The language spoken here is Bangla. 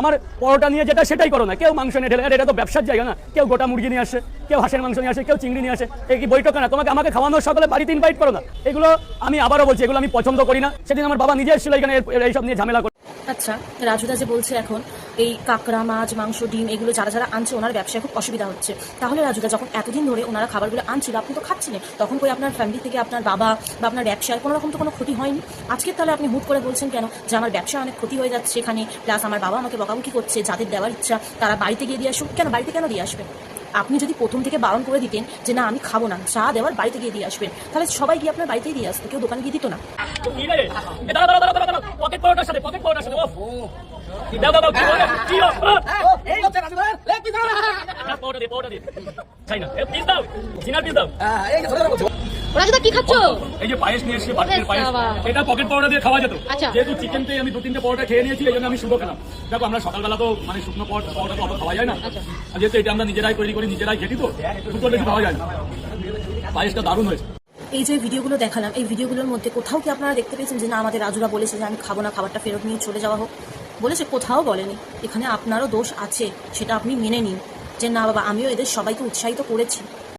আমার পরোটা নিয়ে যেটা সেটাই করো না, কেউ মাংস নিয়ে ঢেলে, এটা তো ব্যবসার জায়গা না, কেউ গোটা মুরগি নিয়ে আসে, কেউ হাঁসের মাংস নিয়ে আসে, কেউ চিংড়ি নিয়ে আসে, এই কি বৈঠক না? তোমাকে আমাকে খাওয়ানোর সকালে বাড়িতে ইনভাইট করো না। এগুলো আমি আবারও বলছি, এগুলো আমি পছন্দ করি না। সেদিন আমার বাবা নিজে এসেছিল এখানে এইসব নিয়ে ঝামেলা করে। আচ্ছা, রাজুদা যে বলছে এখন এই কাঁকড়া, মাছ, মাংস, ডিম এগুলো যারা যারা আনছে ওনার ব্যবসায় খুব অসুবিধা হচ্ছে, তাহলে রাজুদা যখন এতদিন ধরে ওনারা খাবারগুলো আনছিল আপনি তো খাচ্ছিলেন, তখন কই আপনার ফ্যামিলি থেকে আপনার বাবা বা আপনার ব্যবসায় কোনো রকম তো কোনো ক্ষতি হয়নি? আজকে তাহলে আপনি হুট করে বলছেন কেন যে আমার ব্যবসায় অনেক ক্ষতি হয়ে যাচ্ছে এখানে, প্লাস আমার বাবা আমাকে বকাবকি করছে, যাদের দেওয়ার ইচ্ছা তারা বাড়িতে গিয়ে দিয়ে আসুক। কেন বাড়িতে কেন দিয়ে আসবেন? আপনি যদি প্রথম থেকে বারণ করে দিতেন যে না আমি খাবো না, যা দেওয়ার বাড়িতে গিয়ে দিয়ে আসবেন, তাহলে সবাই গিয়ে আপনার বাড়িতেই দিয়ে আসতো, কেউ দোকানে গিয়ে দিত না। পকেট পরোটার সাথে পকেট পরোটার সাথে দাও দাও কি বলে কি এই হচ্ছে রাজু ভাই লে কি দাও না পরোটা দে খাই না এ পিস দাও চিনার পিস দাও এই যে ধরে বলছো রাজুদা কি খাচ্ছো? এই যে পায়েস নিয়ে এসেছি, বাটির পায়েস, এটা পকেট পরোটা দিয়ে খাওয়া যেত। যেহেতু চিকেন পেয়ে আমি 2-3টে পরোটা খেয়ে নিয়েছি, এই জন্য আমি শুধু খেলাম। দেখো আমরা সকালবেলা তো মানে শুকনো পরোটা তো অত খাওয়া যায় না, যেহেতু এটা আমরা নিজেরাই তৈরি করি, নিজেরাই ঘেটি, তো দুটো বেশি খাওয়া যায় না। পায়েসটা দারুণ হয়েছে। এই যে ভিডিওগুলো দেখালাম, এই ভিডিওগুলোর মধ্যে কোথাও কি আপনারা দেখতে পেয়েছেন যে না আমাদের রাজুরা বলেছে যে আমি খাবো না, খাবারটা ফেরত নিয়ে চলে যাওয়া হোক? বলেছে? কোথাও বলেনি। এখানে আপনারও দোষ আছে, সেটা আপনি মেনে নিন যে না বাবা আমিও এদের সবাইকে উৎসাহিত করেছি।